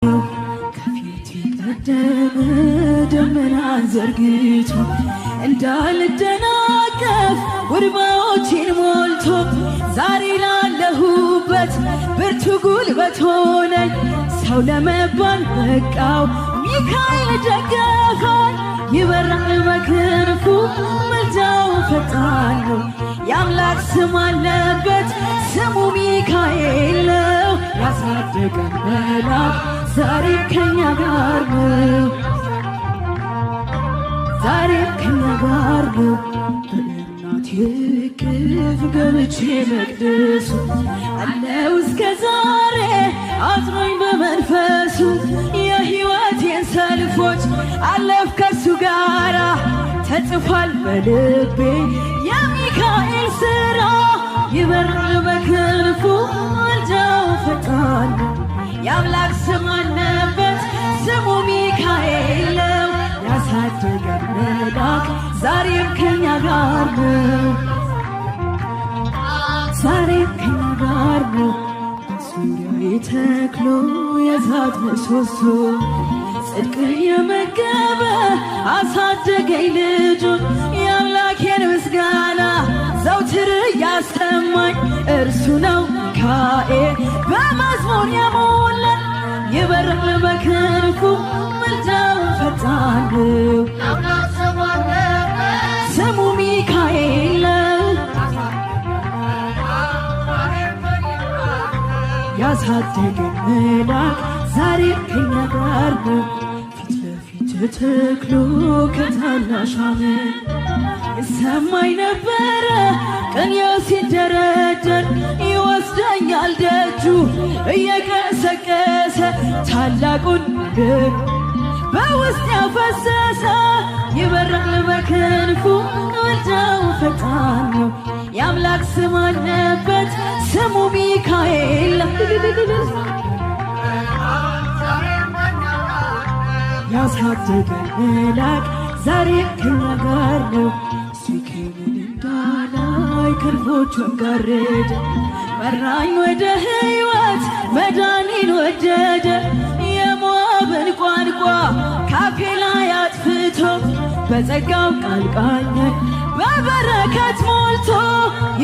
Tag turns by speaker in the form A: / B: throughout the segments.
A: ከፊቴ ቀደመ ደመናን ዘርግቶ እንዳልደናቀፍ ውድማዎቼን ሞልቶ ዛሬ ላለሁበት ብርቱ ጉልበት ሆነኝ። ሰው ለመባል በቃው ሚካኤል ደገፈኝ። ይበራል በክንፉ ምልጃው ፈጣን ነው። የአምላክ ስም አለበት ስሙ ሚካኤል ነው። ያሳደገን መልአክ ዛሬ ከኛ ጋር ነው። ዛሬ ከኛ ጋር ነው። በእናቴ እቅፍ ገብቼ መቅደሱ አለው እስከ ዛሬ አጥሮኝ በመንፈሱ የሕይወቴን ሰልፎች አለፍ ከሱ ጋራ ተጽፏል በልቤ የሚካኤል ሥራ። ይበራል በክንፉ ምልጃው ፈጣን ነው። የአምላክ ስም አለበት ስሙ ሚካኤል ነው። ያሳደገን መልአክ ዛሬም ከኛ ጋር ነው። ዛሬም ከኛ ጋር ነው። በዙሪያዬ ተክሎ የእሳት ምሰሶ ጽድቅ የመገበ አሳደገኝ ልጁን። የአምላኬን ምስጋና ዘውትር ያሰማኝ እርሱ ነው ሚካኤል በመዝሙር የሞላን። ይበራል በክንፉ ምልጃው ፈጣን ነው። ስሙ ሚካኤል ነው። ያሳደገን መልአክ ዛሬ ከኛ ጋር ነው። ፊት ለፊት ተክሎ ከታናሽ አመድ ይሰማኝ ነበረ ቅኔው ሲደረደር። ይወስደኛል ደጁ እየቀሰቀሰ ታላቁን ግብ በውስጥ ያፈሰሰ። ይበራል በክንፉ ምልጃው ፈጣን ነው። የአምላክ ስም አለበት ስሙ ሚካኤል። ያሳደገን መልአክ ዛሬ ከኛ ጋር ነው። ሲኬምን እንዳላይ ክንፎቹን ጋረደ። መራኝ ወደ ሕይወት መዳኔን ወደደ። የሞዓብን ቋንቋ ካፌ ላይ አጥፍቶ በጸጋው ቃል ቃኘኝ በበረከት ሞልቶ።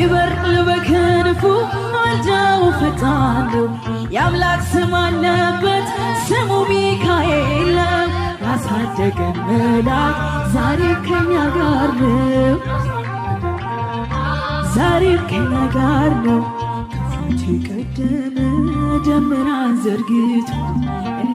A: ይበራል በክንፉ ምልጃው ፈጣን ነው። የአምላክ ስም አለበት ስሙ ሚካኤል ነው። ያሳደገን መልአክ ዛሬ ከኛ ጋር ነው። ዛሬ ከኛ ጋር ነው። ከፊቴ ቀደመ ደመናን ዘርግቶ